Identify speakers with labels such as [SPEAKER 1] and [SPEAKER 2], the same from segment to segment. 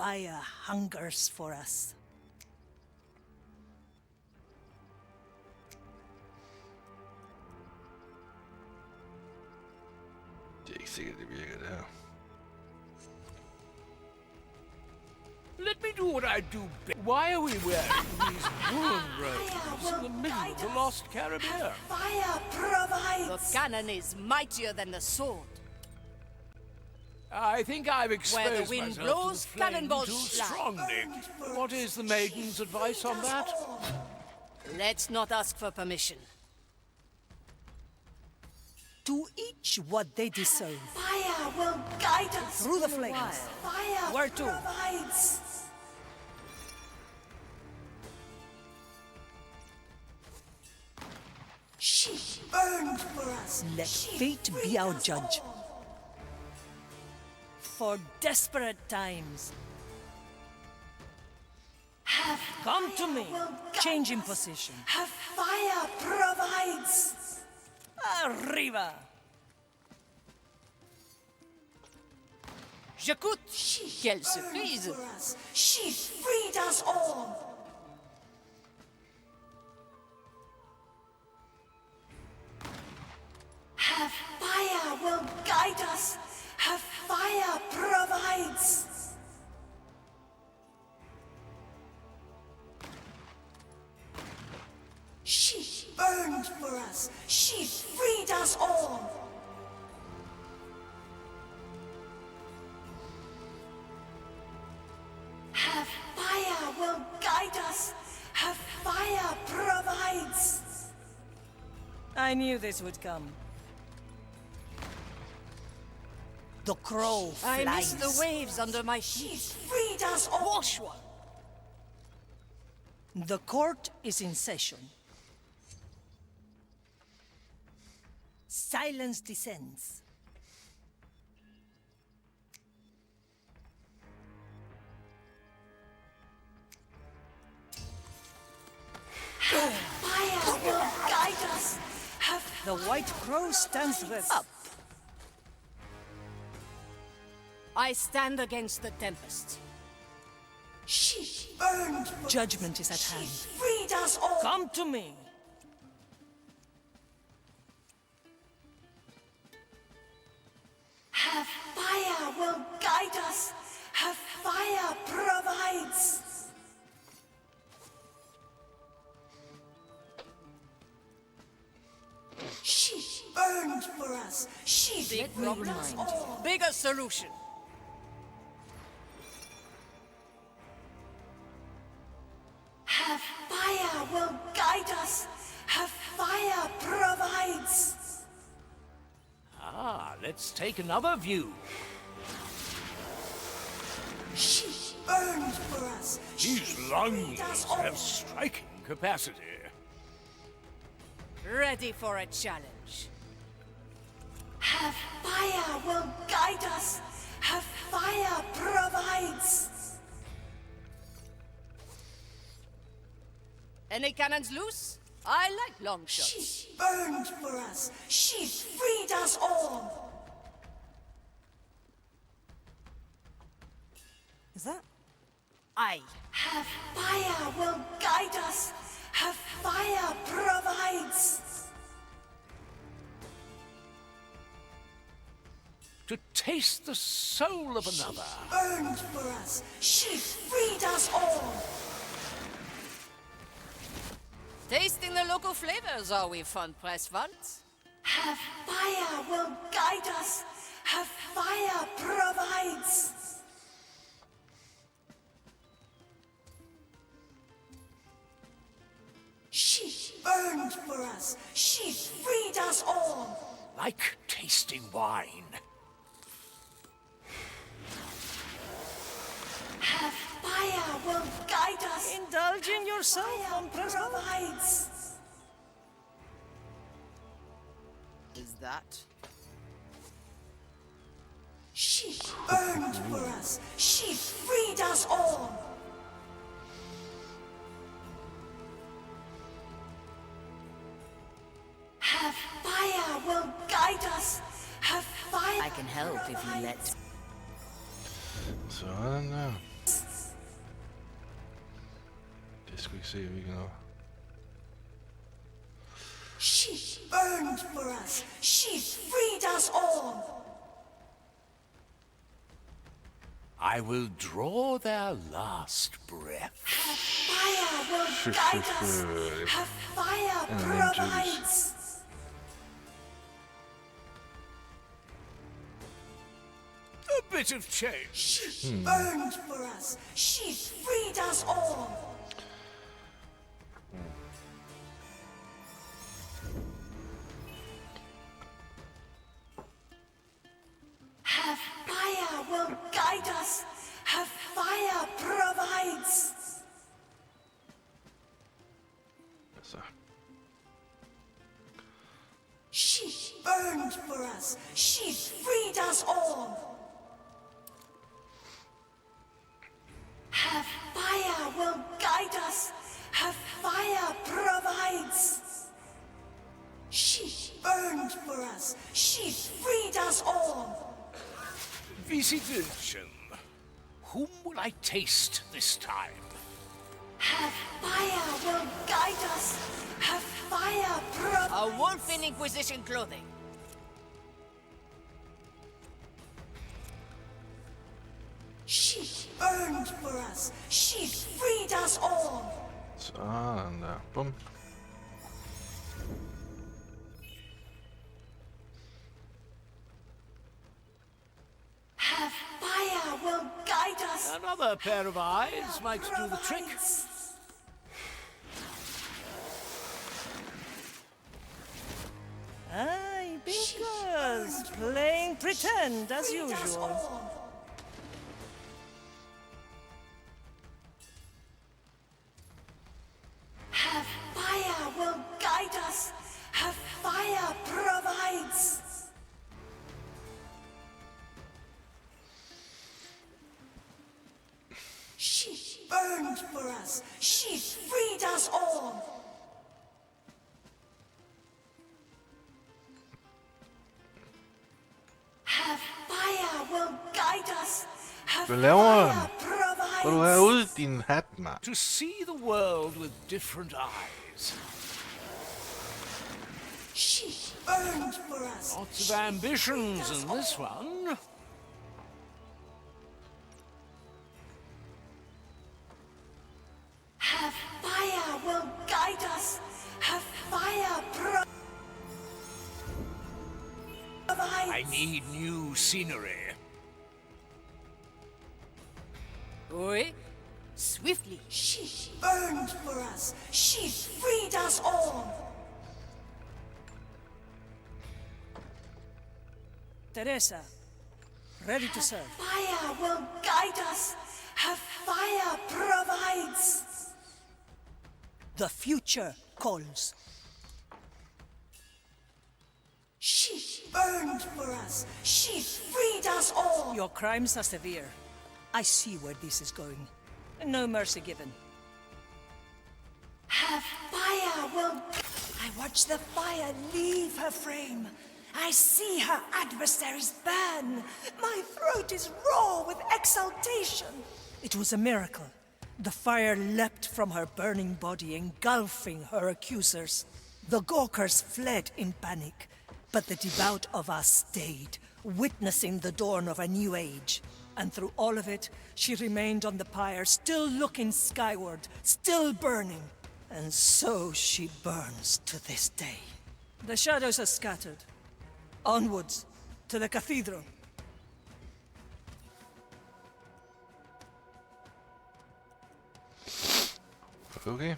[SPEAKER 1] fire hungers for us.
[SPEAKER 2] Det er ikke sikkert, det virker der.
[SPEAKER 3] Let me do what I do best. Why are we wearing these woolen robes in the middle of the lost Caribbean?
[SPEAKER 4] Fire provides.
[SPEAKER 5] The cannon is mightier than the sword.
[SPEAKER 3] I think I've exposed
[SPEAKER 5] Where the wind
[SPEAKER 3] myself
[SPEAKER 5] blows,
[SPEAKER 3] to the flame
[SPEAKER 5] cannonballs
[SPEAKER 3] too
[SPEAKER 5] fly.
[SPEAKER 3] strongly. What is the maiden's advice on that?
[SPEAKER 5] Let's not ask for permission.
[SPEAKER 1] To each what they deserve.
[SPEAKER 4] Fire will guide us.
[SPEAKER 1] Through the flames.
[SPEAKER 4] Fire
[SPEAKER 1] Where to?
[SPEAKER 4] provides. She burned for us.
[SPEAKER 1] Let
[SPEAKER 4] She
[SPEAKER 1] fate be
[SPEAKER 4] freed
[SPEAKER 1] our
[SPEAKER 4] us
[SPEAKER 1] judge.
[SPEAKER 4] all.
[SPEAKER 1] For desperate times,
[SPEAKER 4] Have
[SPEAKER 1] come to
[SPEAKER 4] fire
[SPEAKER 1] me.
[SPEAKER 4] will guide
[SPEAKER 1] Change in
[SPEAKER 4] us.
[SPEAKER 1] position.
[SPEAKER 4] Have fire provides.
[SPEAKER 1] Arriba!
[SPEAKER 5] J'écoute.
[SPEAKER 4] She
[SPEAKER 5] Quelle
[SPEAKER 4] burned
[SPEAKER 5] surprise.
[SPEAKER 4] for us. She freed us all. Have fire will guide us. Have fire provides. She burned for us. She freed us all. Have fire will guide us. Have fire provides.
[SPEAKER 1] I knew this would come. The crow
[SPEAKER 5] I
[SPEAKER 1] flies.
[SPEAKER 5] miss the waves under my feet.
[SPEAKER 4] She freed us all.
[SPEAKER 5] Wash one.
[SPEAKER 1] The court is in session. Silence descends.
[SPEAKER 4] Fire will guide us. Have
[SPEAKER 1] The white crow stands ready.
[SPEAKER 5] Up. I stand against the tempest.
[SPEAKER 4] she burned for
[SPEAKER 1] Judgment is at
[SPEAKER 4] She
[SPEAKER 1] hand.
[SPEAKER 4] freed us all.
[SPEAKER 1] Come to me.
[SPEAKER 4] Have fire will guide us. Have fire provides. She burned for us. She
[SPEAKER 5] Big
[SPEAKER 4] freed
[SPEAKER 5] problem.
[SPEAKER 4] us all.
[SPEAKER 5] Bigger solution.
[SPEAKER 4] Have fire will guide us. Have fire provides.
[SPEAKER 3] Ah, let's take another view.
[SPEAKER 4] She burned for us.
[SPEAKER 3] These lungs have striking capacity.
[SPEAKER 5] Ready for a challenge.
[SPEAKER 4] Have fire will guide us. Have fire provides.
[SPEAKER 5] Any cannons loose? I like long shots.
[SPEAKER 4] She burned for us. She freed us all.
[SPEAKER 1] Is that?
[SPEAKER 5] I.
[SPEAKER 4] Have fire will guide us. Have fire provides.
[SPEAKER 3] To taste the soul of another.
[SPEAKER 4] Burned for us. She freed us all.
[SPEAKER 5] Tasting the local flavors, are we, fun press funds?
[SPEAKER 4] Have fire will guide us. Have fire provides. She burned for us. She freed us all.
[SPEAKER 3] Like tasting wine.
[SPEAKER 4] Have fire will guide us.
[SPEAKER 1] Indulge in yourself on
[SPEAKER 4] Fire
[SPEAKER 1] Preston.
[SPEAKER 4] provides.
[SPEAKER 5] Is that?
[SPEAKER 4] She burned for us. She freed us all. Have fire will guide us. Have fire.
[SPEAKER 5] I can help if you let.
[SPEAKER 2] Sådan der. Jeg skulle ikke se, hvilken noget.
[SPEAKER 4] She burned for us. She freed us all.
[SPEAKER 3] I will draw their last breath.
[SPEAKER 4] Fire will guide us. Her fire provides.
[SPEAKER 3] A bit of change.
[SPEAKER 4] She burned for us. She freed us all. Her fire will guide us. Her fire provides.
[SPEAKER 2] Så.
[SPEAKER 4] She burned for us. She freed us all. Her fire will guide us. Her fire provides. She burned for us. She freed us all.
[SPEAKER 3] Visitation. Whom will I taste this time?
[SPEAKER 4] Her fire will guide us. Her fire provides.
[SPEAKER 5] A wolf in Inquisition clothing.
[SPEAKER 4] She burned for us. She freed us all.
[SPEAKER 2] Sådan der. Bum.
[SPEAKER 4] Her fire will guide us.
[SPEAKER 3] Another pair of eyes might do the trick.
[SPEAKER 1] Aye, Binkers, playing pretend as usual.
[SPEAKER 4] Her fire will guide us. Her fire provides. She burned for us. She freed us all. Her fire will guide us. Her
[SPEAKER 2] Hvad laver han?
[SPEAKER 4] fire
[SPEAKER 2] Går du
[SPEAKER 4] provides.
[SPEAKER 2] herude i din hat, mand?
[SPEAKER 3] To see the world with different eyes.
[SPEAKER 4] She burned for us.
[SPEAKER 3] Lots of ambitions in this one.
[SPEAKER 4] Her fire will guide us. Her fire provides.
[SPEAKER 3] I need new scenery.
[SPEAKER 5] Oui. Swiftly.
[SPEAKER 4] She burned for us. She freed us all.
[SPEAKER 1] Teresa, ready to serve.
[SPEAKER 4] Fire will guide us. Her fire provides.
[SPEAKER 1] The future calls.
[SPEAKER 4] She burned for us. She freed us all.
[SPEAKER 1] Your crimes are severe. I see where this is going. No mercy given.
[SPEAKER 4] Her fire will. I watch the fire leave her frame. I see her adversaries burn. My throat is raw with exultation.
[SPEAKER 1] It was a miracle. The fire leapt from her burning body, engulfing her accusers. The Gawkers fled in panic, but the devout of us stayed, witnessing the dawn of a new age. And through all of it, she remained on the pyre, still looking skyward, still burning. And so she burns to this day. The shadows are scattered. Onwards, to the cathedral.
[SPEAKER 2] Okay.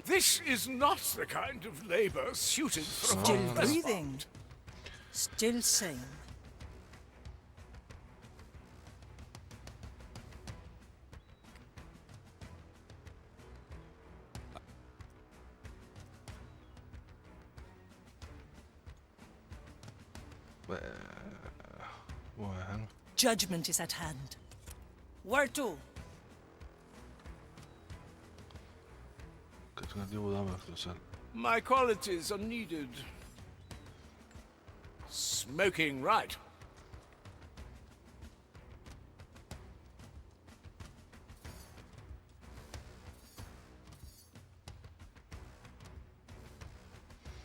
[SPEAKER 3] This is not the kind of labor suited for a
[SPEAKER 1] Still
[SPEAKER 3] home
[SPEAKER 1] breathing.
[SPEAKER 3] despot.
[SPEAKER 1] Still sane.
[SPEAKER 2] Hvor er han?
[SPEAKER 1] Judgment is at hand. Where to?
[SPEAKER 2] Kan du lige rydde op efter dig selv?
[SPEAKER 3] My qualities are needed. Smoking right.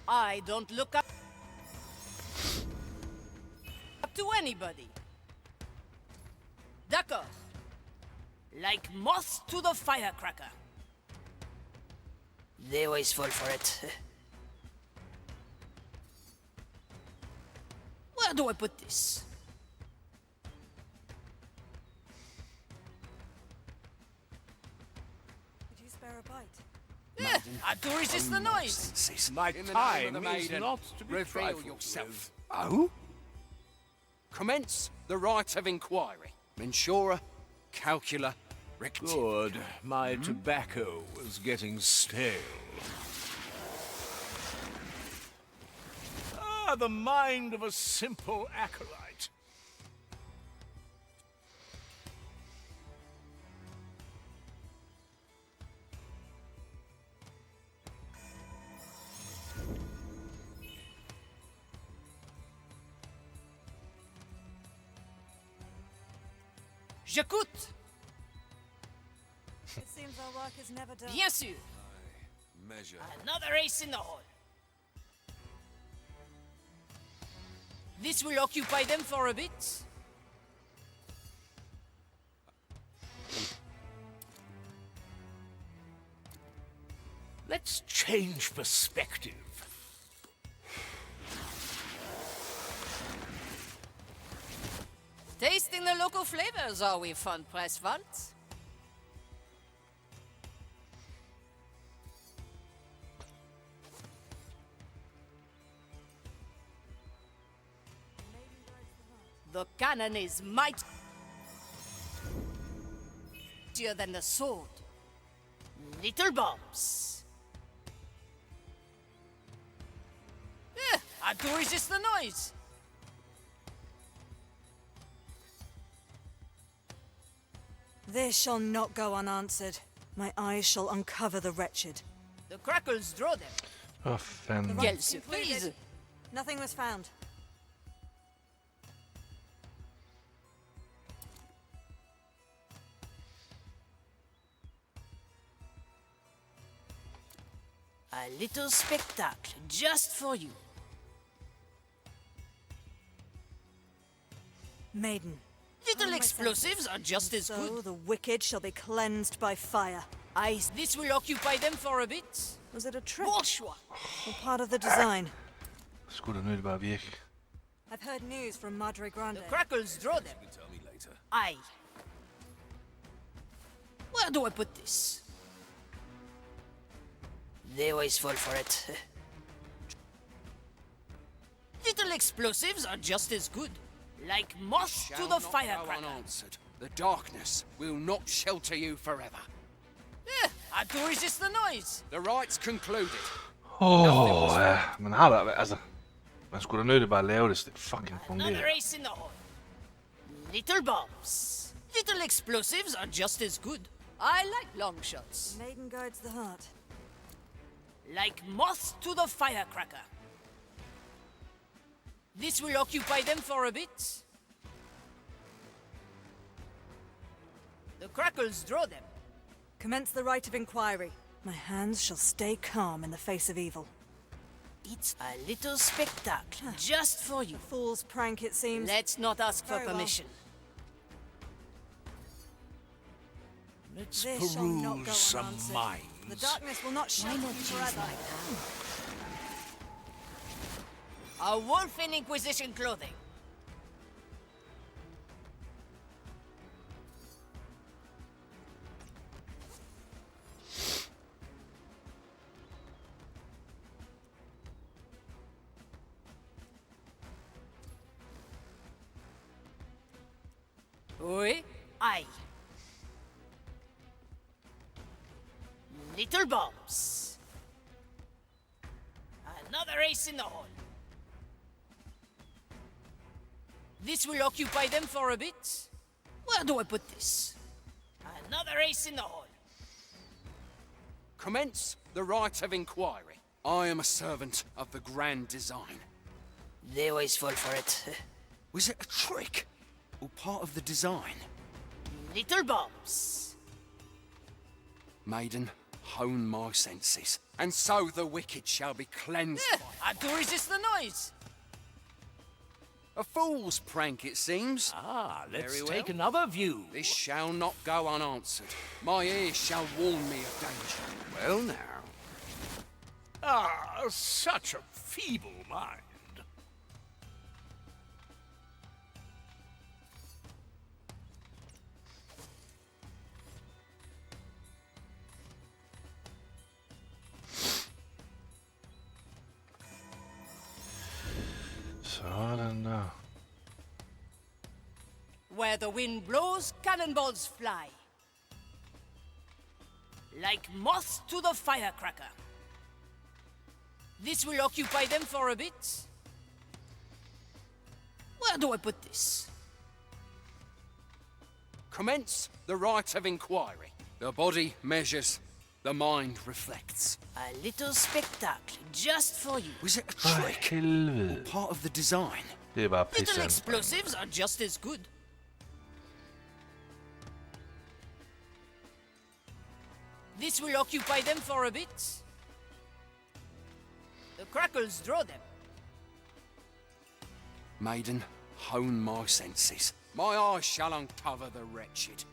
[SPEAKER 5] I don't look up to anybody. D'accord. Like moths to the firecracker.
[SPEAKER 1] They always fall for it.
[SPEAKER 5] Where do I put this?
[SPEAKER 1] Could you spare a bite?
[SPEAKER 5] I do resist the noise.
[SPEAKER 3] My
[SPEAKER 6] In the name of
[SPEAKER 3] time
[SPEAKER 6] the
[SPEAKER 3] is
[SPEAKER 6] maiden,
[SPEAKER 3] not to be
[SPEAKER 6] reveal
[SPEAKER 3] trifled
[SPEAKER 6] yourself.
[SPEAKER 3] with.
[SPEAKER 6] Oh? Commence the right of inquiry. Mensura, calcula, rectum.
[SPEAKER 3] Good. My tobacco was getting stale. Ah, the mind of a simple acolyte.
[SPEAKER 5] J'écoute.
[SPEAKER 1] It seems our work is never done.
[SPEAKER 5] Bien sûr.
[SPEAKER 6] Measure.
[SPEAKER 5] Another ace in the hole. This will occupy them for a bit.
[SPEAKER 3] Let's change perspective.
[SPEAKER 5] Tasting the local flavors, are we, fun press vault? The cannon is mightier than the sword. Little bombs. I do resist the noise.
[SPEAKER 1] This shall not go unanswered. My eyes shall uncover the wretched.
[SPEAKER 5] The crackles draw them.
[SPEAKER 2] Åh, fanden.
[SPEAKER 5] Quelle surprise!
[SPEAKER 1] Nothing was found.
[SPEAKER 5] A little spectacle just for you.
[SPEAKER 1] Maiden.
[SPEAKER 5] Little explosives are just as
[SPEAKER 1] So
[SPEAKER 5] good.
[SPEAKER 1] the wicked shall be cleansed by fire.
[SPEAKER 5] This will occupy them for a bit.
[SPEAKER 1] Was it a trick
[SPEAKER 5] Bourgeois!
[SPEAKER 1] or part of the design?
[SPEAKER 2] Skulle da nødt bare virke.
[SPEAKER 1] I've heard news from Madre Grande.
[SPEAKER 5] The crackles draw them.
[SPEAKER 6] Tell me later.
[SPEAKER 5] Aye. Where do I put this?
[SPEAKER 1] They always fall for it.
[SPEAKER 5] Little explosives are just as good. Like moths to
[SPEAKER 6] Shall
[SPEAKER 5] the
[SPEAKER 6] not go
[SPEAKER 5] firecracker.
[SPEAKER 6] unanswered. The darkness will not shelter you forever.
[SPEAKER 5] I do resist the noise.
[SPEAKER 6] The right's concluded.
[SPEAKER 2] Ja, man har da, altså, man skulle da nødt bare at lave det, så det fucking
[SPEAKER 5] Another
[SPEAKER 2] fungerer.
[SPEAKER 5] ace in the hole. Little bombs. Little explosives are just as good. I like long shots.
[SPEAKER 1] Maiden guards the heart.
[SPEAKER 5] Like moths to the firecracker. This will occupy them for a bit. The crackles draw them.
[SPEAKER 1] Commence the rite of inquiry. My hands shall stay calm in the face of evil.
[SPEAKER 5] It's a little spectacle just for you.
[SPEAKER 1] Fool's prank, it seems.
[SPEAKER 5] Let's not ask for
[SPEAKER 1] Very well.
[SPEAKER 5] permission.
[SPEAKER 3] Let's
[SPEAKER 1] This shall not go
[SPEAKER 3] peruse some
[SPEAKER 1] unanswered. The
[SPEAKER 3] minds.
[SPEAKER 1] darkness will not shine on you forever.
[SPEAKER 5] A wolf in Inquisition clothing. Oui, aye. Little bombs. Another ace in the hole. This will occupy them for a bit. Where do I put this? Another ace in the hole.
[SPEAKER 6] Commence the right of inquiry. I am a servant of the grand design.
[SPEAKER 5] They always fall for it.
[SPEAKER 6] Was it a trick? Or part of the design?
[SPEAKER 5] Little bombs.
[SPEAKER 6] Maiden, hone my senses, and so the wicked shall be cleansed.
[SPEAKER 5] Had to resist the noise.
[SPEAKER 6] A fool's prank, it seems.
[SPEAKER 3] Ah, let's
[SPEAKER 6] Very well.
[SPEAKER 3] take another view.
[SPEAKER 6] This shall not go unanswered. My ears shall warn me of danger. Well now.
[SPEAKER 3] Ah, such a feeble mind.
[SPEAKER 2] Sådan der.
[SPEAKER 5] Where the wind blows, cannonballs fly. Like moths to the firecracker. This will occupy them for a bit. Where do I put this?
[SPEAKER 6] Commence the right of inquiry. The body measures, the mind reflects.
[SPEAKER 5] A little spectacle just for you.
[SPEAKER 6] Was it a
[SPEAKER 2] Ej,
[SPEAKER 6] trick?
[SPEAKER 2] helvede.
[SPEAKER 6] Part of the design?
[SPEAKER 2] Det er bare
[SPEAKER 5] Little
[SPEAKER 2] pisse.
[SPEAKER 5] explosives are just as good. This will occupy them for a bit. The crackles draw them.
[SPEAKER 6] Maiden, hone my senses. My eyes shall uncover the wretched.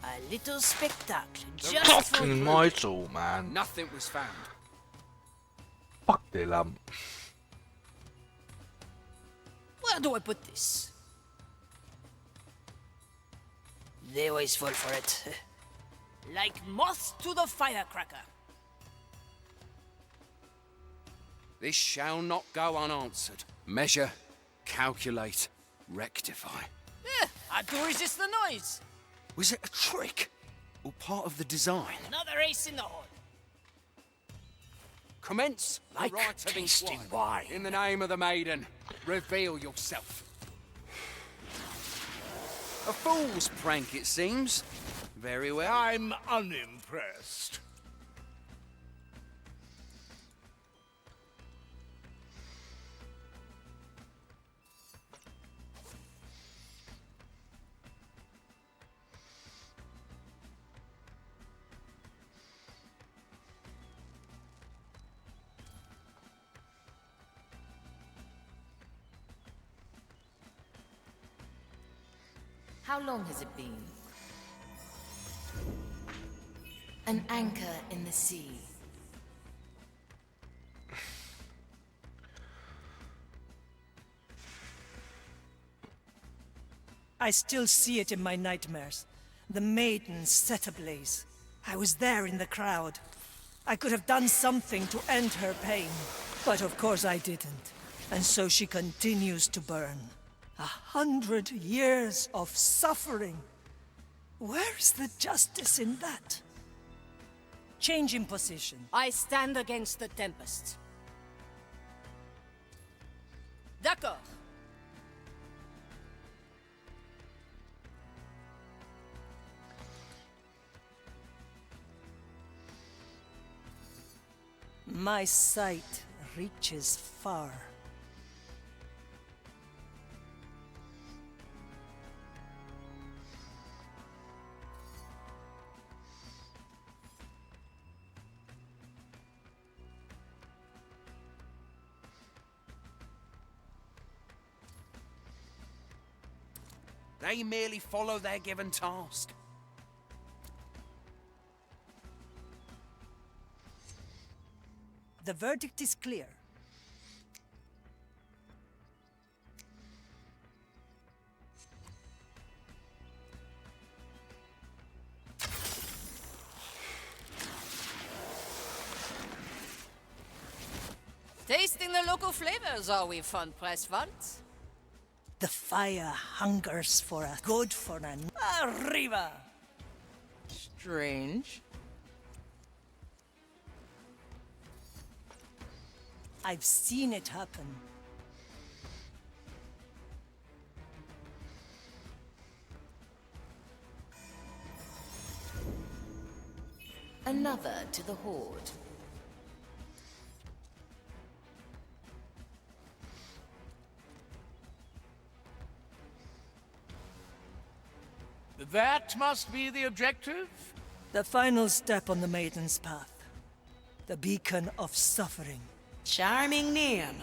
[SPEAKER 5] A little spectacle just for
[SPEAKER 2] Fucking
[SPEAKER 5] you.
[SPEAKER 2] mojito, man.
[SPEAKER 6] Nothing was found.
[SPEAKER 2] Fuck det lam.
[SPEAKER 5] Where do I put this? They always fall for it. Like moths to the firecracker.
[SPEAKER 6] This shall not go unanswered. Measure, calculate, rectify.
[SPEAKER 5] Had to resist the noise.
[SPEAKER 6] Was it a trick? Or part of the design?
[SPEAKER 5] Another ace in the hole.
[SPEAKER 6] Commence the
[SPEAKER 3] Like
[SPEAKER 6] right of
[SPEAKER 3] tasting
[SPEAKER 6] inquiry.
[SPEAKER 3] wine.
[SPEAKER 6] In the name of the maiden, reveal yourself. A fool's prank, it seems. Very well.
[SPEAKER 3] I'm unimpressed.
[SPEAKER 7] How long has it been? An anchor in the sea.
[SPEAKER 1] I still see it in my nightmares. The maiden set ablaze. I was there in the crowd. I could have done something to end her pain. But of course I didn't. And so she continues to burn. 100 years of suffering. Where is the justice in that? Change in position.
[SPEAKER 5] I stand against the tempest. D'accord.
[SPEAKER 1] My sight reaches far.
[SPEAKER 6] They merely follow their given task.
[SPEAKER 1] The verdict is clear.
[SPEAKER 5] Tasting the local flavors, are we, fun press funds?
[SPEAKER 1] The fire hungers for a good for an arriba.
[SPEAKER 5] Strange.
[SPEAKER 1] I've seen it happen.
[SPEAKER 7] Another to the Horde.
[SPEAKER 3] That must be the objective?
[SPEAKER 1] The final step on the Maiden's path. The beacon of suffering.
[SPEAKER 8] Charming name.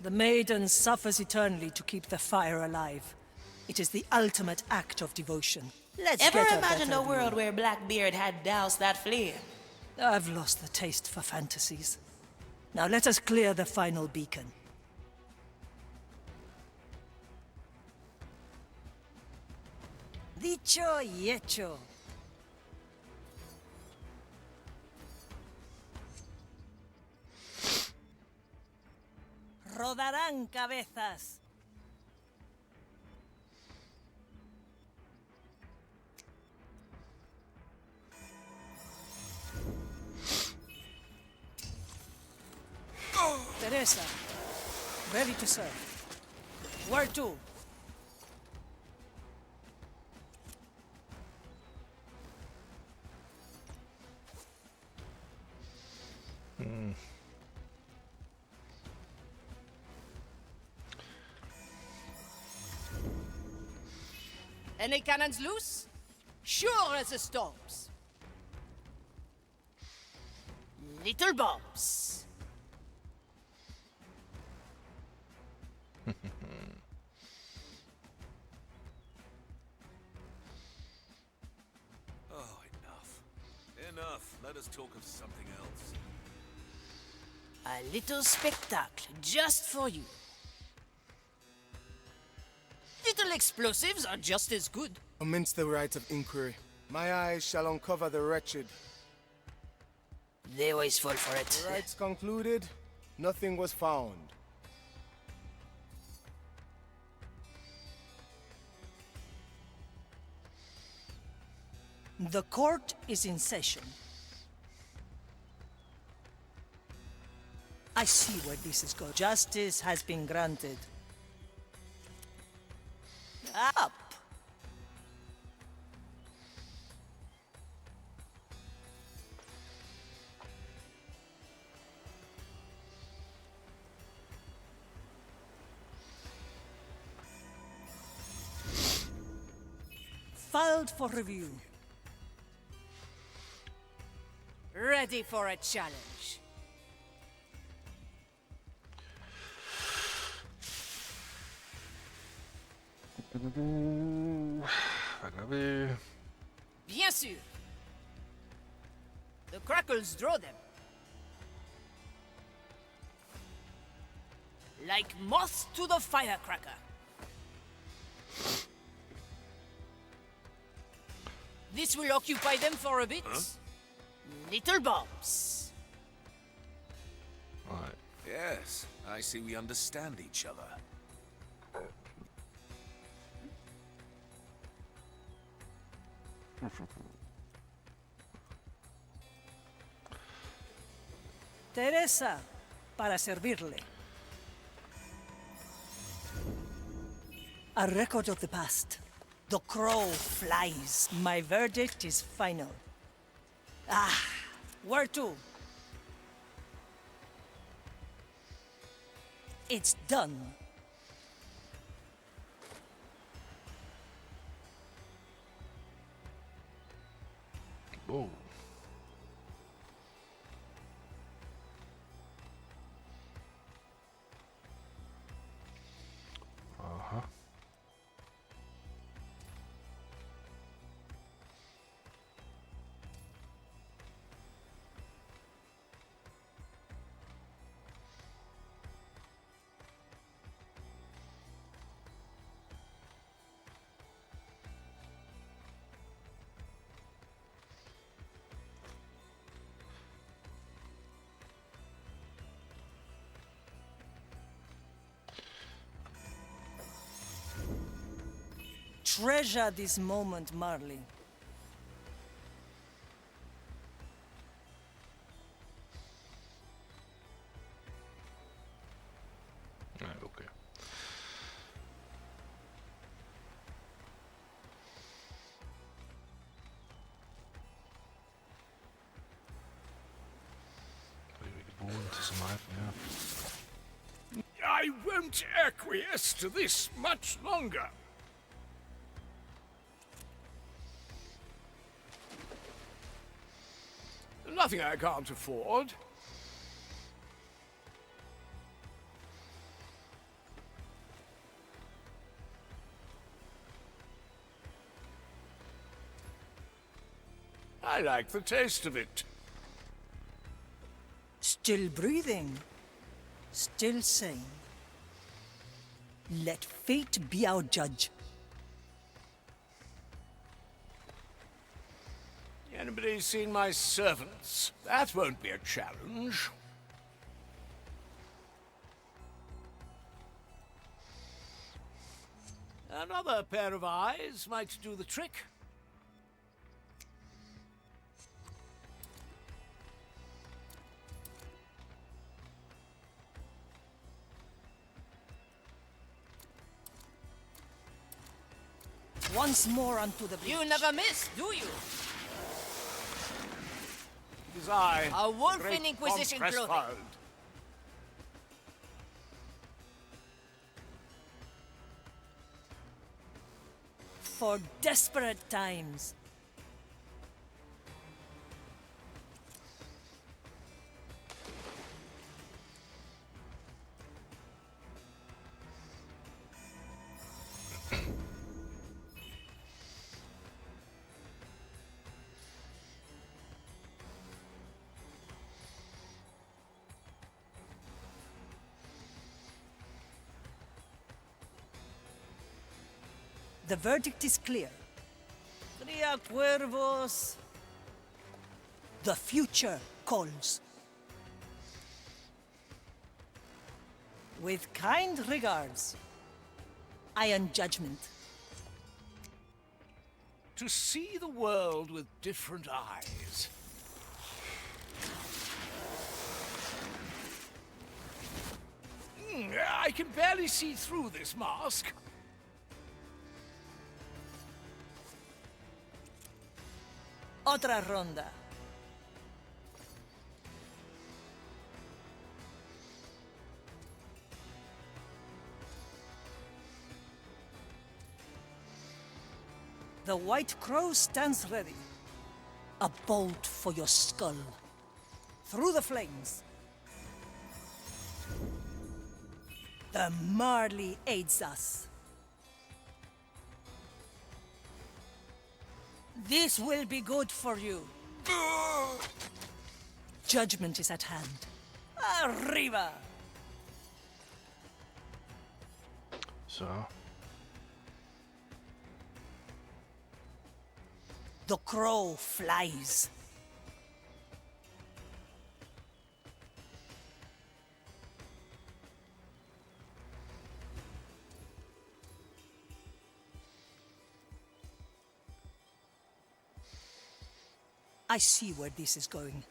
[SPEAKER 1] The Maiden suffers eternally to keep the fire alive. It is the ultimate act of devotion. Let's
[SPEAKER 8] Ever
[SPEAKER 1] get a
[SPEAKER 8] imagine
[SPEAKER 1] better
[SPEAKER 8] a world
[SPEAKER 1] view.
[SPEAKER 8] where Blackbeard had doused that flame?
[SPEAKER 1] I've lost the taste for fantasies. Now let us clear the final beacon. Dicho y hecho. Rodarán cabezas. Teresa, ready to serve. Where to?
[SPEAKER 5] Any cannons loose? Sure as the storms. Little bombs.
[SPEAKER 3] Oh, enough. Enough. Let us talk of something else.
[SPEAKER 5] A little spectacle just for you. Little explosives are just as good.
[SPEAKER 9] Commence the right of inquiry. My eyes shall uncover the wretched.
[SPEAKER 5] They always fall for it.
[SPEAKER 9] The rites concluded, nothing was found.
[SPEAKER 1] The court is in session. I see where this is going. Justice has been granted. Up! Filed for review.
[SPEAKER 5] Ready for a challenge.
[SPEAKER 2] Hvad gør vi?
[SPEAKER 5] Bien sûr. The crackles draw them. Like moths to the firecracker. This will occupy them for a bit. Little bombs.
[SPEAKER 2] Nej.
[SPEAKER 3] Yes, I see we understand each other.
[SPEAKER 1] Teresa, para servirle. A record of the past. The crow flies. My verdict is final. Ah, where to? It's done.
[SPEAKER 2] Oh. Aha.
[SPEAKER 1] Treasure this moment, Marley.
[SPEAKER 2] Nej, okay.
[SPEAKER 3] I won't acquiesce to this much longer. Nothing I can't afford. I like the taste of it.
[SPEAKER 1] Still breathing, still sane. Let fate be our judge.
[SPEAKER 3] Anybody seen my servants? That won't be a challenge. Another pair of eyes might do the trick.
[SPEAKER 1] Once more unto the breach.
[SPEAKER 5] You never miss, do you?
[SPEAKER 3] It is I,
[SPEAKER 5] A wolf
[SPEAKER 3] great
[SPEAKER 5] in Inquisition
[SPEAKER 3] Von
[SPEAKER 5] clothing.
[SPEAKER 3] Pressfield.
[SPEAKER 1] For desperate times. The verdict is clear.
[SPEAKER 5] Cría cuervos.
[SPEAKER 1] The future calls. With kind regards, Iron Judgment.
[SPEAKER 3] To see the world with different eyes. I can barely see through this mask.
[SPEAKER 1] Otra ronda. The White Crow stands ready. A bolt for your skull. Through the flames. The Marley aids us. This will be good for you. Judgment is at hand. Arriba!
[SPEAKER 2] Så.
[SPEAKER 1] The crow flies. I see where this is going.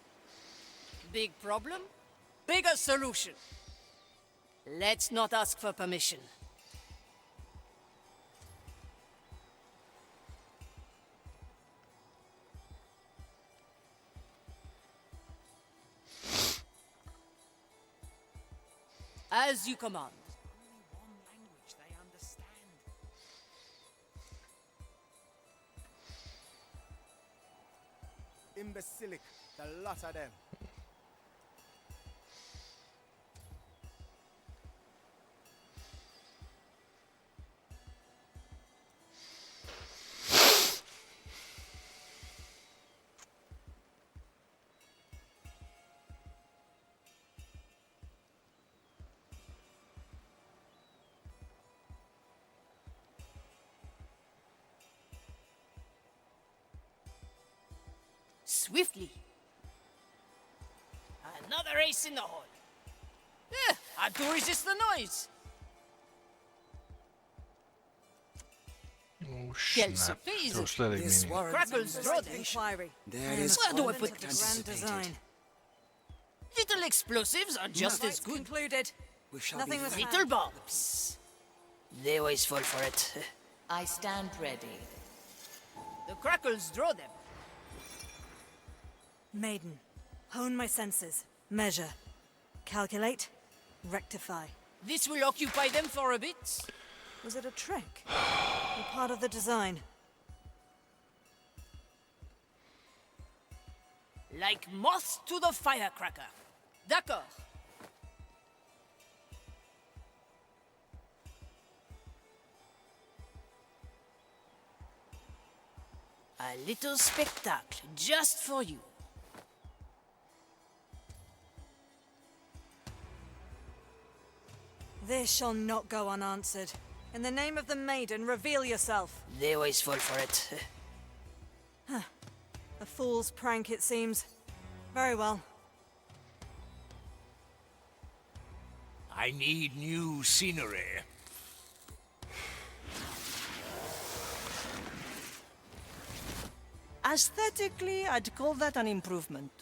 [SPEAKER 5] Big problem? Bigger solution. Let's not ask for permission. As you command.
[SPEAKER 9] Imbecilic, the lot of them.
[SPEAKER 5] Swiftly. Another ace in the hole. Hard to resist the noise.
[SPEAKER 2] Oh,
[SPEAKER 5] Quelle
[SPEAKER 2] snap.
[SPEAKER 5] surprise.
[SPEAKER 2] Det var slet ikke
[SPEAKER 1] This
[SPEAKER 2] meningen.
[SPEAKER 1] warrants
[SPEAKER 5] Crackles draw them.
[SPEAKER 1] inquiry.
[SPEAKER 6] There it is.
[SPEAKER 5] Where do I put
[SPEAKER 6] Quite
[SPEAKER 5] this?
[SPEAKER 7] Grand
[SPEAKER 6] anticipated.
[SPEAKER 7] design.
[SPEAKER 5] Little explosives are just as good.
[SPEAKER 7] Concluded.
[SPEAKER 6] We shall
[SPEAKER 7] Nothing
[SPEAKER 6] be
[SPEAKER 7] was
[SPEAKER 6] fair.
[SPEAKER 5] Little bombs. They always fall for it.
[SPEAKER 8] I stand ready.
[SPEAKER 5] The crackles draw them.
[SPEAKER 7] Maiden. Hone my senses. Measure. Calculate. Rectify.
[SPEAKER 5] This will occupy them for a bit.
[SPEAKER 10] Was it a trick? Or part of the design?
[SPEAKER 5] Like moths to the firecracker. D'accord. A little spectacle just for you.
[SPEAKER 10] This shall not go unanswered. In the name of the maiden, reveal yourself.
[SPEAKER 5] They always fall for it.
[SPEAKER 10] A fool's prank, it seems. Very well.
[SPEAKER 3] I need new scenery.
[SPEAKER 1] Aesthetically, I'd call that an improvement.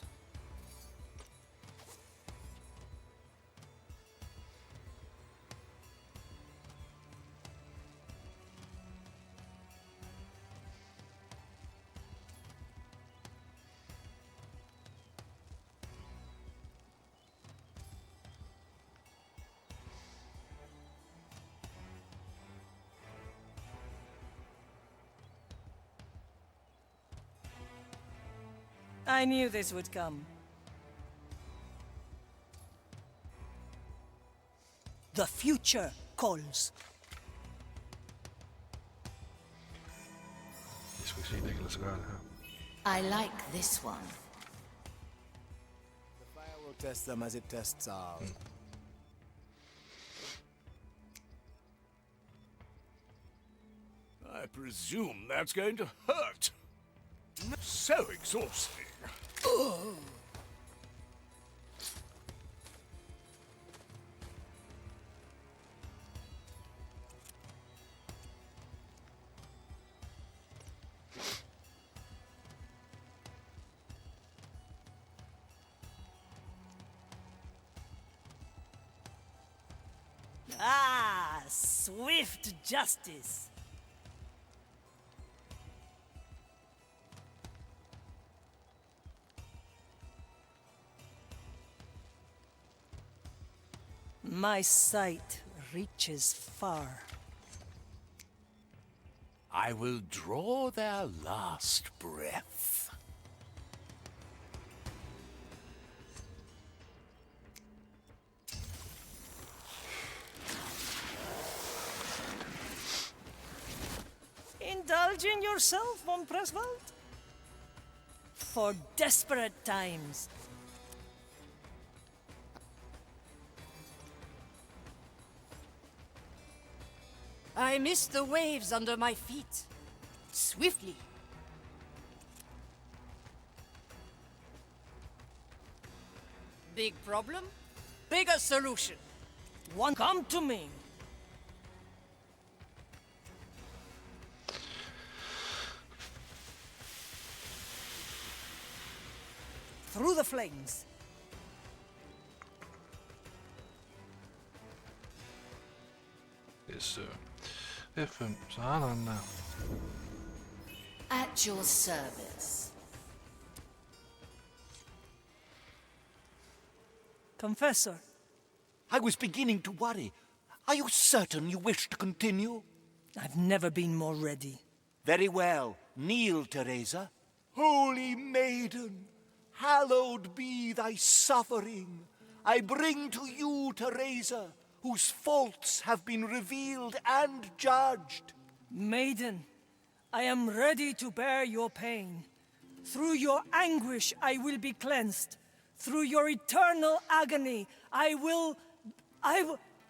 [SPEAKER 1] I knew this would come. The future calls.
[SPEAKER 2] Det skal vi se, det kan lade sig gøre det her.
[SPEAKER 8] I like this one.
[SPEAKER 9] The fire will test them as it tests all.
[SPEAKER 3] I presume that's going to hurt. So exhausting.
[SPEAKER 1] Ah, swift justice. My sight reaches far.
[SPEAKER 3] I will draw their last breath.
[SPEAKER 1] Indulging yourself, von Presswald? For desperate times.
[SPEAKER 5] I miss the waves under my feet. Swiftly. Big problem? Bigger solution.
[SPEAKER 1] One, come to me. Through the flames.
[SPEAKER 2] Yes, F5, så har der den der.
[SPEAKER 8] At your service.
[SPEAKER 1] Confessor.
[SPEAKER 11] I was beginning to worry. Are you certain you wish to continue?
[SPEAKER 1] I've never been more ready.
[SPEAKER 11] Very well. Kneel, Teresa. Holy maiden, hallowed be thy suffering. I bring to you, Teresa, whose faults have been revealed and judged.
[SPEAKER 1] Maiden, I am ready to bear your pain. Through your anguish I will be cleansed. Through your eternal agony I will...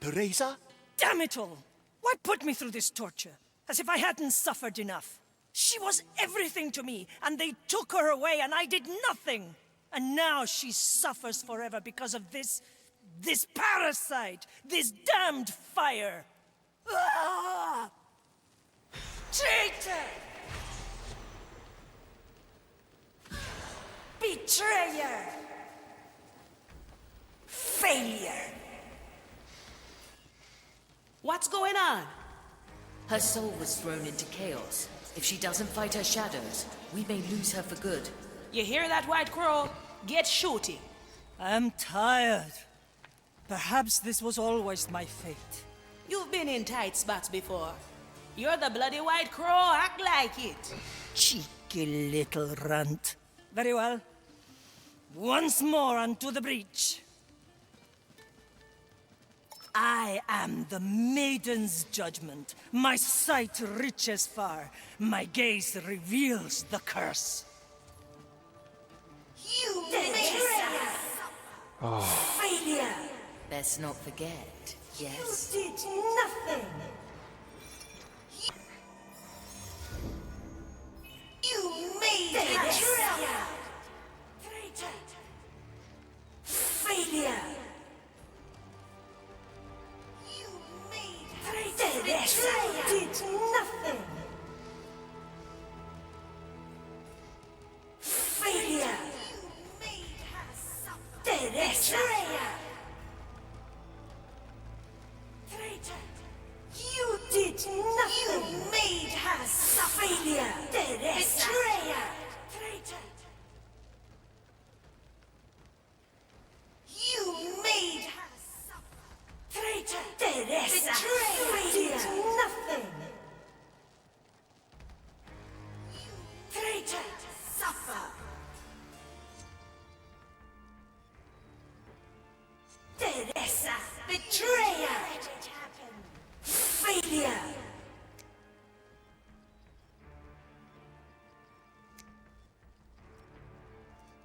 [SPEAKER 11] Teresa?
[SPEAKER 1] Damn it all! Why put me through this torture? As if I hadn't suffered enough. She was everything to me, and they took her away and I did nothing. And now she suffers forever because of this parasite, this damned fire. Ah! Traitor! Betrayer! Failure!
[SPEAKER 5] What's going on?
[SPEAKER 8] Her soul was thrown into chaos. If she doesn't fight her shadows, we may lose her for good.
[SPEAKER 5] You hear that, White Crow? Get shooting.
[SPEAKER 1] I'm tired. Perhaps this was always my fate.
[SPEAKER 12] You've been in tight spots before. You're the bloody white crow, act like it.
[SPEAKER 1] Cheeky little runt. Very well. Once more unto the breach. I am the maiden's judgment. My sight reaches far. My gaze reveals the curse.
[SPEAKER 4] You betrayer! Failure!
[SPEAKER 8] Best not forget, yes?
[SPEAKER 4] You did nothing! You made betrayer! Traitor! Failure! You made betrayer! You did nothing! Failure! Betrayer! Traitor! You did nothing! You made her suffer! Failure! Betrayer! Traitor! You made her suffer! Traitor! Betrayer! You did nothing! Traitor! Suffer! Teresa! Betrayer! Let it happen! Failure!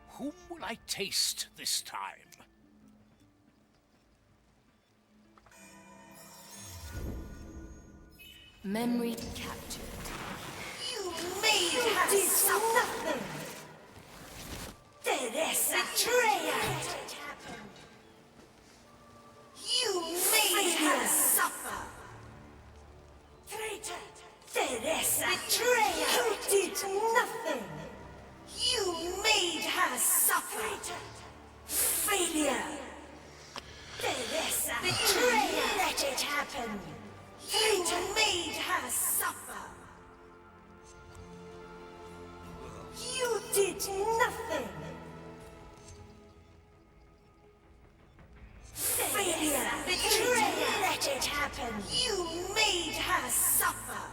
[SPEAKER 3] Whom will I taste this time?
[SPEAKER 8] Memory captured.
[SPEAKER 4] You made her suffer! Nothing! Teresa! Betrayer! Let it happen! You made her suffer! Traitor! Teresa! Betrayer! You did nothing! You made her suffer! Failure! Teresa! Betrayer! Let it happen! You made her suffer! You did nothing! Failure! Betrayer! Let it happen! You made her suffer!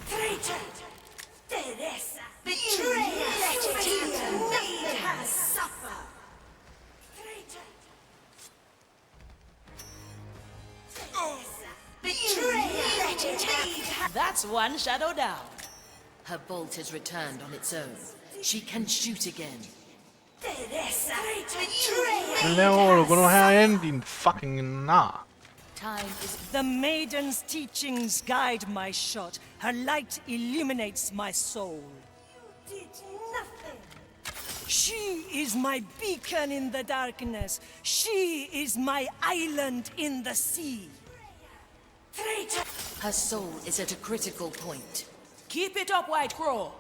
[SPEAKER 4] Traitor! Teresa! Betrayer! Let it happen! You made her suffer! Traitor! Teresa! Betrayer! Let it happen!
[SPEAKER 12] That's one shadow down.
[SPEAKER 8] Her bolt has returned on its own. She can shoot again.
[SPEAKER 4] Teresa! Betrayer!
[SPEAKER 2] Men laver du? Gå nu herind, din fucking nar.
[SPEAKER 8] Time is...
[SPEAKER 1] The maiden's teachings guide my shot. Her light illuminates my soul.
[SPEAKER 4] You did nothing!
[SPEAKER 1] She is my beacon in the darkness. She is my island in the sea.
[SPEAKER 4] Traitor!
[SPEAKER 8] Her soul is at a critical point.
[SPEAKER 12] Keep it up, White Crow.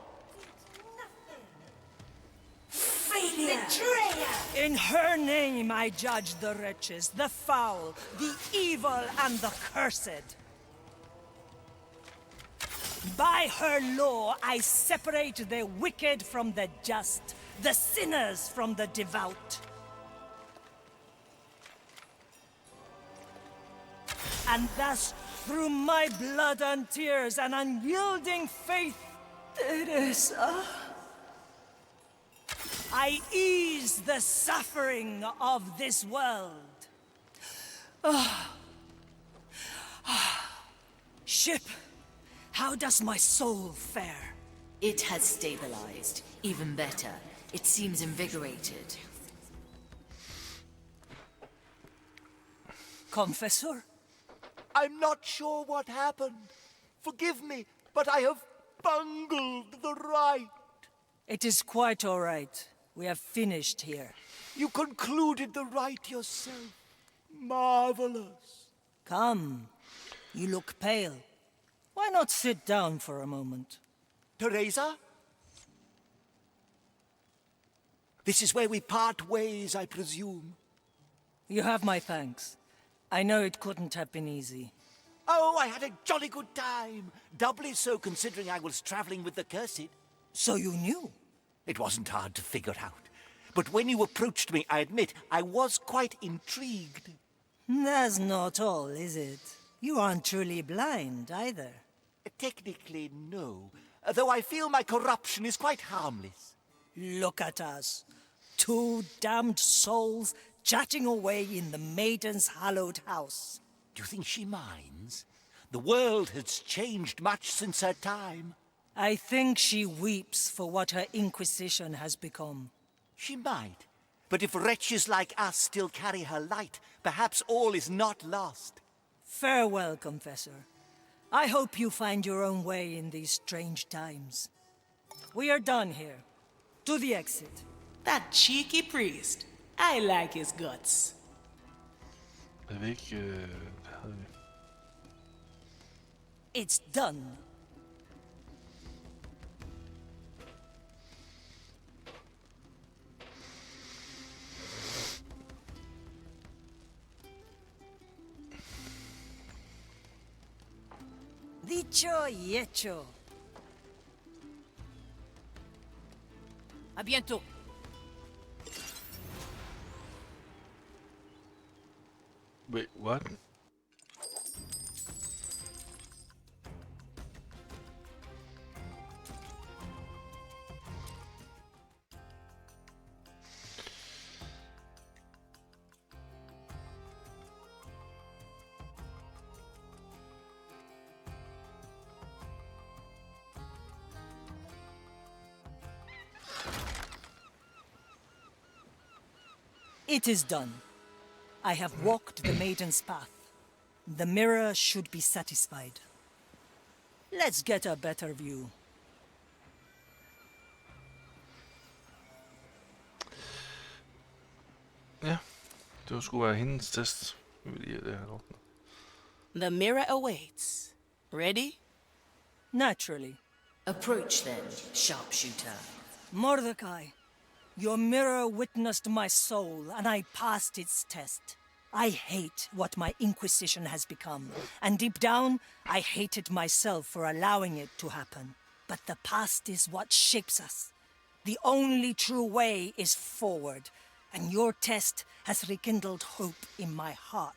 [SPEAKER 4] Failure! Betrayer!
[SPEAKER 1] In her name I judge the wretches, the foul, the evil, and the cursed. By her law I separate the wicked from the just, the sinners from the devout. And thus, through my blood and tears and unyielding faith, Teresa, I ease the suffering of this world. Ship, how does my soul fare?
[SPEAKER 8] It has stabilized. Even better. It seems invigorated.
[SPEAKER 1] Confessor?
[SPEAKER 11] I'm not sure what happened. Forgive me, but I have bungled the rite.
[SPEAKER 1] It is quite all right. We have finished here.
[SPEAKER 11] You concluded the rite yourself. Marvelous.
[SPEAKER 1] Come. You look pale. Why not sit down for a moment?
[SPEAKER 11] Teresa? This is where we part ways, I presume.
[SPEAKER 1] You have my thanks. I know it couldn't have been easy.
[SPEAKER 11] Oh, I had a jolly good time. Doubly so considering I was traveling with the cursed.
[SPEAKER 1] So you knew?
[SPEAKER 11] It wasn't hard to figure out. But when you approached me, I admit, I was quite intrigued.
[SPEAKER 1] That's not all, is it? You aren't truly blind, either.
[SPEAKER 11] Technically, no. Though I feel my corruption is quite harmless.
[SPEAKER 1] Look at us. Two damned souls chatting away in the maiden's hallowed house.
[SPEAKER 11] Do you think she minds? The world has changed much since her time.
[SPEAKER 1] I think she weeps for what her inquisition has become.
[SPEAKER 11] She might. But if wretches like us still carry her light, perhaps all is not lost.
[SPEAKER 1] Farewell, Confessor. I hope you find your own way in these strange times. We are done here. To the exit.
[SPEAKER 12] That cheeky priest. I like his guts.
[SPEAKER 2] Jeg ved ikke, det havde vi.
[SPEAKER 1] It's done. Dicho y hecho.
[SPEAKER 5] À bientôt.
[SPEAKER 2] Wait, what?
[SPEAKER 1] It is done. I have walked the maiden's path. The mirror should be satisfied. Let's get a better view.
[SPEAKER 2] Ja, det skulle være hendes test. Vi vil lige have det her ordnet.
[SPEAKER 12] The mirror awaits. Ready?
[SPEAKER 1] Naturally.
[SPEAKER 8] Approach then, sharpshooter.
[SPEAKER 1] Mordecai, your mirror witnessed my soul, and I passed its test. I hate what my inquisition has become, and deep down, I hated myself for allowing it to happen. But the past is what shapes us. The only true way is forward, and your test has rekindled hope in my heart.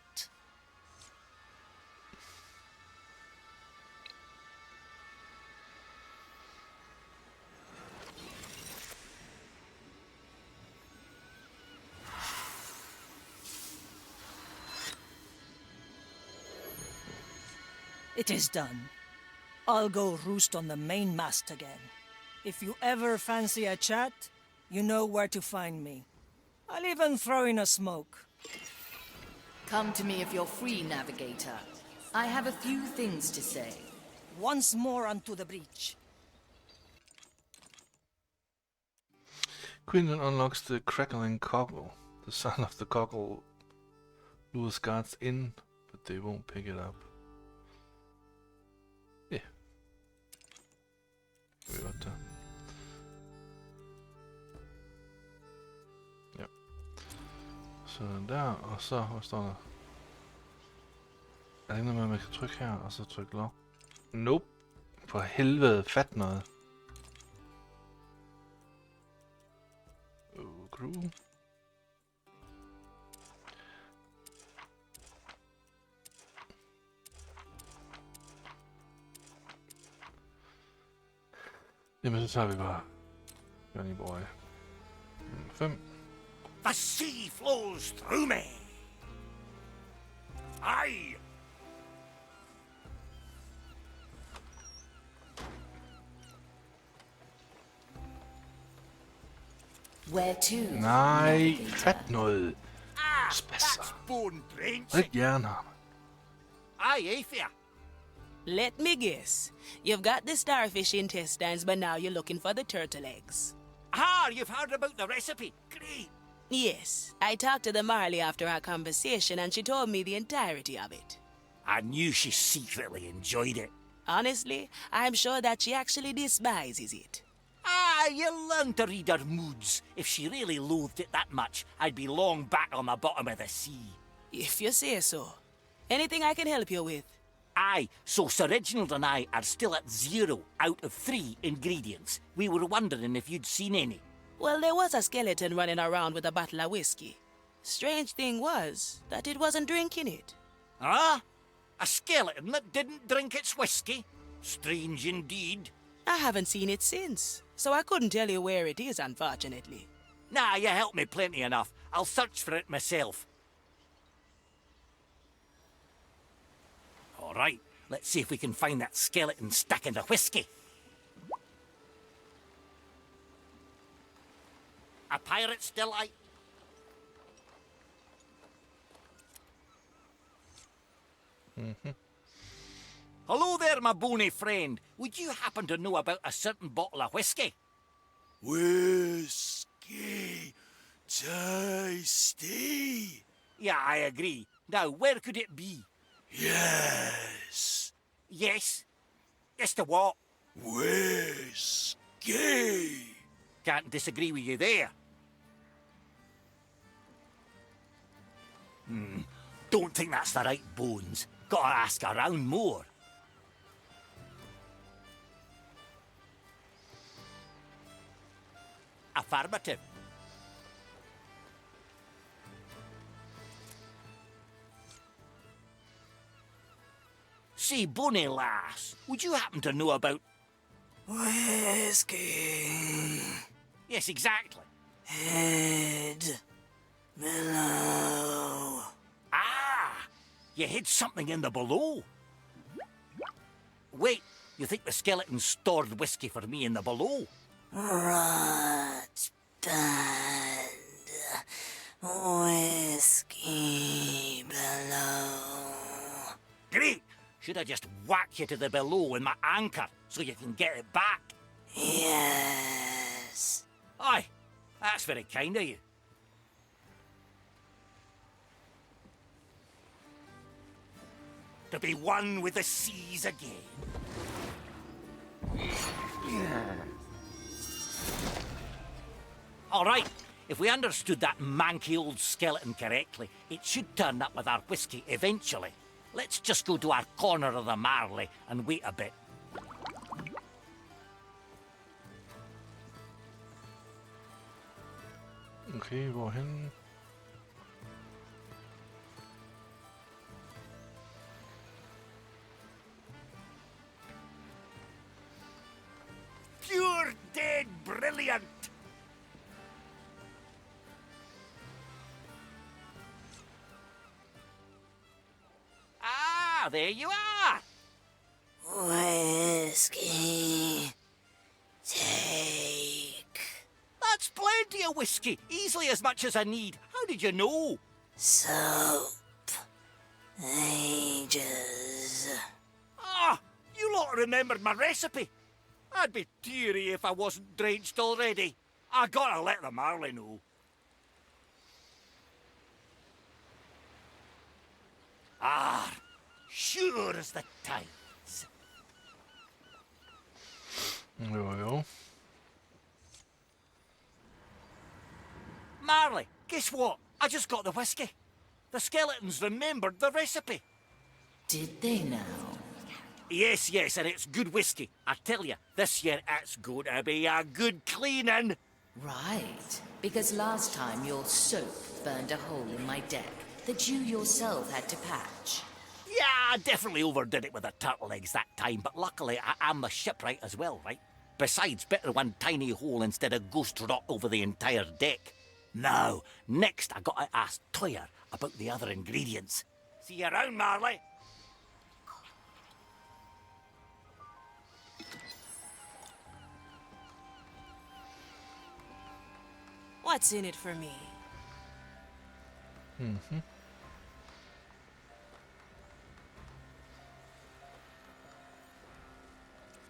[SPEAKER 1] It is done. I'll go roost on the main mast again. If you ever fancy a chat, you know where to find me. I'll even throw in a smoke.
[SPEAKER 8] Come to me if you're free, navigator. I have a few things to say.
[SPEAKER 1] Once more onto the breach.
[SPEAKER 2] Quinlan unlocks the crackling cockle. The sound of the cockle lures guards in, but they won't pick it up. Ja. Kan vi godt tage. Ja. Så der, og så, hvad står der? Er det noget med, at man kan trykke her, og så trykke lock? Nope. For helvede, fat noget. Crew. Jamen, så tager vi bare Johnny Boy. 5.
[SPEAKER 11] The sea flows through me. Aye.
[SPEAKER 8] Where to?
[SPEAKER 2] Nej, fat noget. Spasser.
[SPEAKER 11] That's bone drenched.
[SPEAKER 2] Rik jernarm.
[SPEAKER 11] Aye, Aether.
[SPEAKER 12] Let me guess. You've got the starfish intestines, but now you're looking for the turtle eggs.
[SPEAKER 11] Ah, you've heard about the recipe. Great.
[SPEAKER 12] Yes, I talked to the Marley after our conversation and she told me the entirety of it.
[SPEAKER 11] I knew she secretly enjoyed it.
[SPEAKER 12] Honestly, I'm sure that she actually despises it.
[SPEAKER 11] Ah, you learn to read her moods. If she really loathed it that much, I'd be long back on the bottom of the sea.
[SPEAKER 12] If you say so. Anything I can help you with?
[SPEAKER 11] Aye, so Sir Reginald and I are still at 0 out of 3 ingredients. We were wondering if you'd seen any.
[SPEAKER 12] Well, there was a skeleton running around with a bottle of whiskey. Strange thing was that it wasn't drinking it.
[SPEAKER 11] Ah? A skeleton that didn't drink its whiskey? Strange indeed.
[SPEAKER 12] I haven't seen it since, so I couldn't tell you where it is, unfortunately.
[SPEAKER 11] Nah, you helped me plenty enough. I'll search for it myself. All right, let's see if we can find that skeleton stuck in the whiskey. A pirate's delight. Hello there, my bony friend. Would you happen to know about a certain bottle of whiskey?
[SPEAKER 9] Whiskey. Tasty.
[SPEAKER 11] Yeah, I agree. Now, where could it be?
[SPEAKER 9] Yes.
[SPEAKER 11] Yes? Yes to what?
[SPEAKER 9] Whiskey.
[SPEAKER 11] Can't disagree with you there. Don't think that's the right bones. Gotta ask around more. Affirmative. Say, bonny lass, would you happen to know about...
[SPEAKER 1] Whiskey.
[SPEAKER 11] Yes, exactly.
[SPEAKER 1] Head. Below.
[SPEAKER 11] Ah! You hid something in the below. Wait, you think the skeleton stored whiskey for me in the below?
[SPEAKER 1] Rot band. Whiskey below.
[SPEAKER 11] Great! Should I just whack you to the below with my anchor so you can get it back?
[SPEAKER 1] Yes.
[SPEAKER 11] Aye, that's very kind of you. To be one with the seas again. All right, if we understood that manky old skeleton correctly, it should turn up with our whiskey eventually. Let's just go to our corner of the Marley and wait a bit.
[SPEAKER 2] Okay, hvorhen?
[SPEAKER 11] Pure dead brilliant! Ah, there you are!
[SPEAKER 1] Whiskey. Take.
[SPEAKER 11] That's plenty of whiskey, easily as much as I need. How did you know?
[SPEAKER 1] Soap. Ages.
[SPEAKER 11] Ah, you lot remembered my recipe. I'd be teary if I wasn't drenched already. I gotta let the Marley know. Ah, sure as the tides.
[SPEAKER 2] Jo.
[SPEAKER 11] Marley, guess what? I just got the whiskey. The skeletons remembered the recipe.
[SPEAKER 8] Did they now?
[SPEAKER 11] Yes, and it's good whiskey. I tell you, this year it's going to be a good cleaning.
[SPEAKER 8] Right, because last time your soap burned a hole in my deck that you yourself had to patch.
[SPEAKER 11] Yeah, I definitely overdid it with the turtle eggs that time, but luckily I am the shipwright as well, right? Besides, better one tiny hole instead of ghost rot over the entire deck. Now, next I gotta ask Toyah about the other ingredients. See you around, Marley.
[SPEAKER 12] What's in it for me?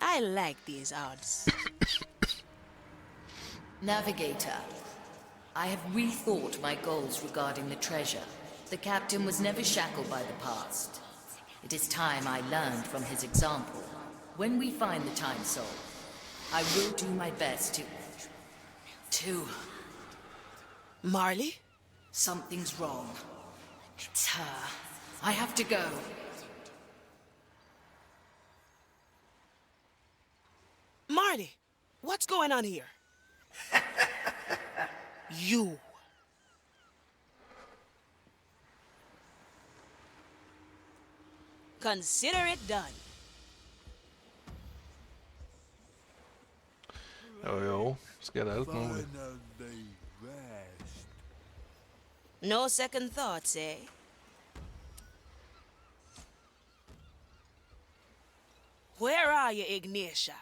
[SPEAKER 12] I like these odds.
[SPEAKER 8] Navigator, I have rethought my goals regarding the treasure. The captain was never shackled by the past. It is time I learned from his example. When we find the time soul, I will do my best to...
[SPEAKER 12] Marley?
[SPEAKER 8] Something's wrong. It's her. I have to go.
[SPEAKER 12] Marley, what's going on here? You. Consider it done.
[SPEAKER 2] Jo, sker der alt muligt.
[SPEAKER 12] No second thoughts, eh? Where are you, Ignacia?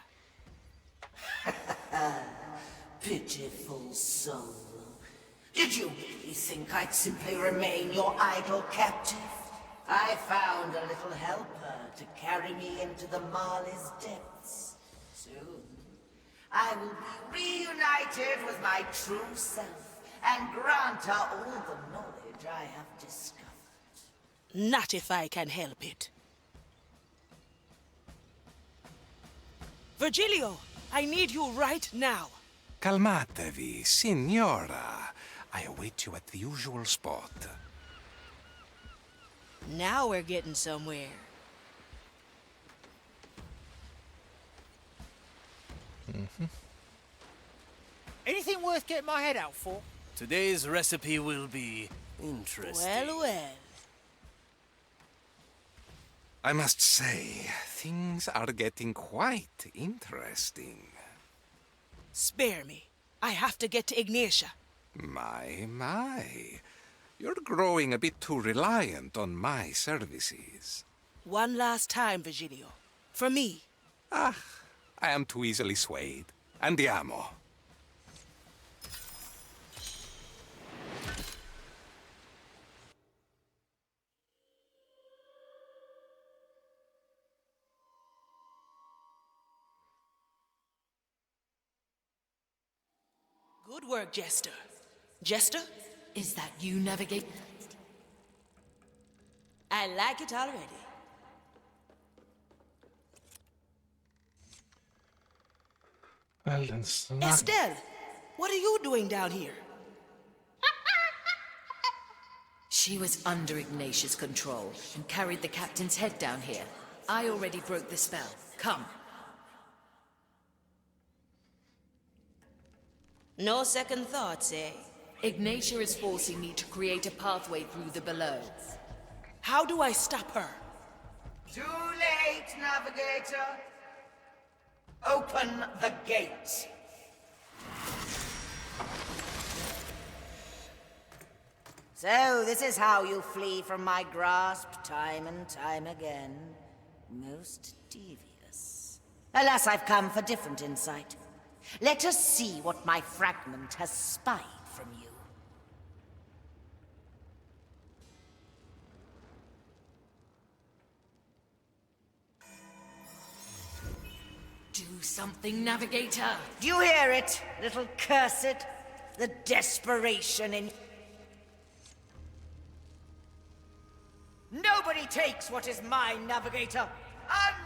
[SPEAKER 4] Pitiful soul. Did you really think I'd simply remain your idle captive? I found a little helper to carry me into the Marley's depths. Soon, I will be reunited with my true self and grant her all the knowledge I have discovered.
[SPEAKER 12] Not if I can help it. Virgilio, I need you right now.
[SPEAKER 13] Calmatevi, signora. I await you at the usual spot.
[SPEAKER 12] Now we're getting somewhere.
[SPEAKER 3] Anything worth getting my head out for?
[SPEAKER 14] Today's recipe will be interesting.
[SPEAKER 12] Well, well.
[SPEAKER 13] I must say, things are getting quite interesting.
[SPEAKER 12] Spare me. I have to get to Ignacia.
[SPEAKER 13] My. You're growing a bit too reliant on my services.
[SPEAKER 12] One last time, Virgilio. For me.
[SPEAKER 13] I am too easily swayed. Andiamo.
[SPEAKER 12] Good work, Jester. Jester?
[SPEAKER 8] Is that you, Navigate?
[SPEAKER 12] I like it already.
[SPEAKER 2] Al den snak.
[SPEAKER 12] Estelle, what are you doing down here?
[SPEAKER 8] She was under Ignacia's control and carried the captain's head down here. I already broke the spell. Come.
[SPEAKER 12] No second thoughts, eh?
[SPEAKER 8] Ignacia is forcing me to create a pathway through the below.
[SPEAKER 12] How do I stop her?
[SPEAKER 4] Too late, Navigator. Open the gate. So, this is how you flee from my grasp time and time again. Most devious. Alas, I've come for different insight. Let us see what my fragment has spied from you.
[SPEAKER 8] Do something, Navigator.
[SPEAKER 4] Do you hear it, little cursed? The desperation in... Nobody takes what is mine, Navigator.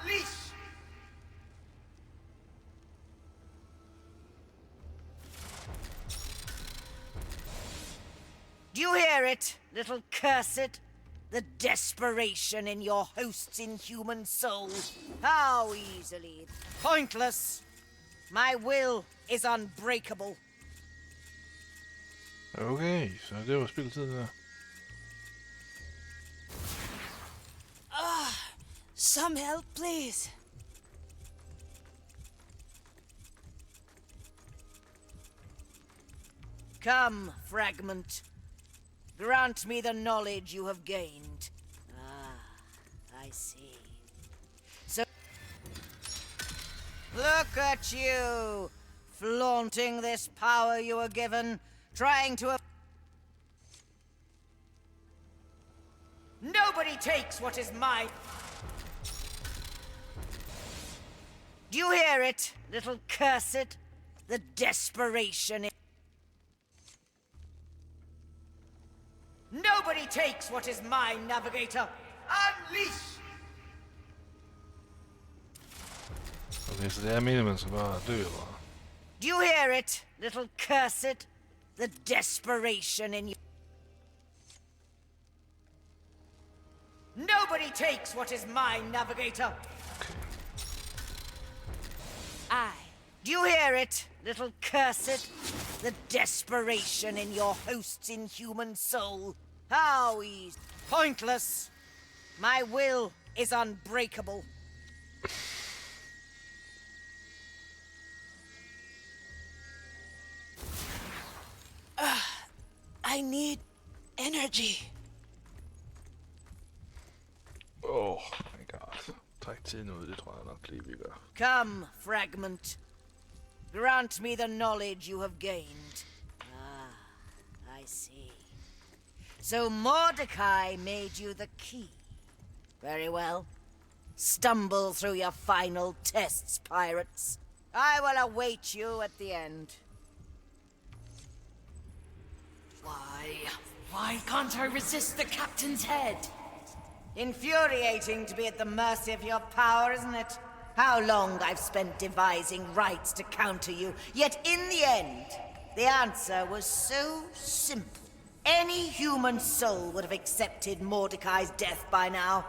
[SPEAKER 4] Unleash! Do you hear it, little cursed? The desperation in your host's inhuman soul. How easily. Pointless. My will is unbreakable.
[SPEAKER 2] Okay, så det var spilletiden der.
[SPEAKER 12] Some help, please.
[SPEAKER 4] Come, fragment. Grant me the knowledge you have gained. I see. So... Look at you! Flaunting this power you were given, trying to... Nobody takes what is mine! Do you hear it, little cursed? The desperation in... Nobody takes what is mine, Navigator! Unleash!
[SPEAKER 2] Okay, så det meningen, man skal bare dø, eller?
[SPEAKER 4] Do you hear it, little cursed? The desperation in you. Nobody takes what is mine, Navigator!
[SPEAKER 2] Okay.
[SPEAKER 12] I
[SPEAKER 4] Do you hear it, little cursed? The desperation in your host's inhuman soul. How easy. Pointless. My will is unbreakable.
[SPEAKER 12] I need energy.
[SPEAKER 2] Oh my god. Træk tiden ud, det tror jeg nok lige, vi gør.
[SPEAKER 4] Come, fragment. Grant me the knowledge you have gained. Ah, I see. So Mordecai made you the key. Very well. Stumble through your final tests, pirates. I will await you at the end.
[SPEAKER 8] Why can't I resist the captain's head?
[SPEAKER 4] Infuriating to be at the mercy of your power, isn't it? How long I've spent devising rites to counter you, yet in the end, the answer was so simple. Any human soul would have accepted Mordecai's death by now.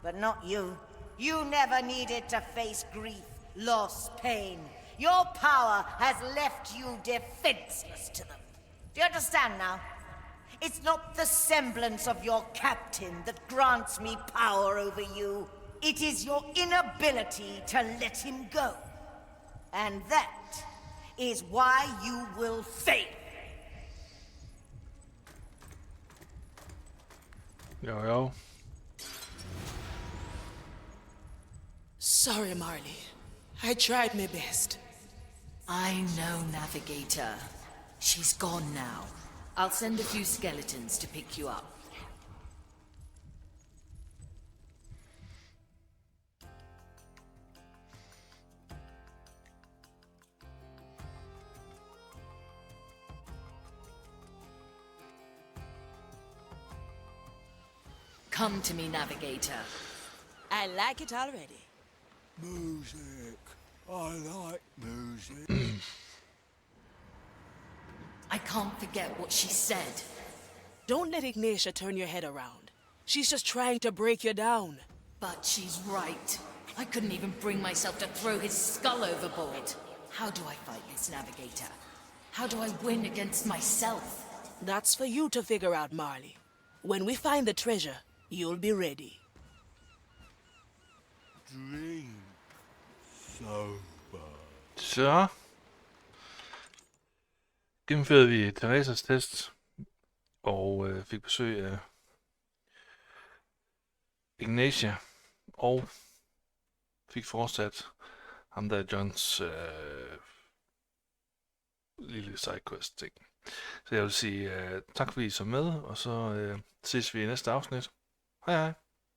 [SPEAKER 4] But not you. You never needed to face grief, loss, pain. Your power has left you defenseless to them. Do you understand now? It's not the semblance of your captain that grants me power over you. It is your inability to let him go. And that is why you will fail.
[SPEAKER 2] Jo.
[SPEAKER 12] Sorry, Marley. I tried my best.
[SPEAKER 8] I know, Navigator. She's gone now. I'll send a few skeletons to pick you up. Come to me, Navigator.
[SPEAKER 12] I like it already.
[SPEAKER 11] Music. I like music.
[SPEAKER 8] I can't forget what she said.
[SPEAKER 12] Don't let Ignacia turn your head around. She's just trying to break you down.
[SPEAKER 8] But she's right. I couldn't even bring myself to throw his skull overboard. How do I fight this, Navigator? How do I win against myself?
[SPEAKER 12] That's for you to figure out, Marley. When we find the treasure, you'll be ready.
[SPEAKER 11] Drink sober.
[SPEAKER 2] Så gennemførte vi Terases test og fik besøg af Ignacia og fik fortsat ham der Johns lille sidequest ting. Så jeg vil sige tak fordi I så med, og så ses vi i næste afsnit. Hej hej.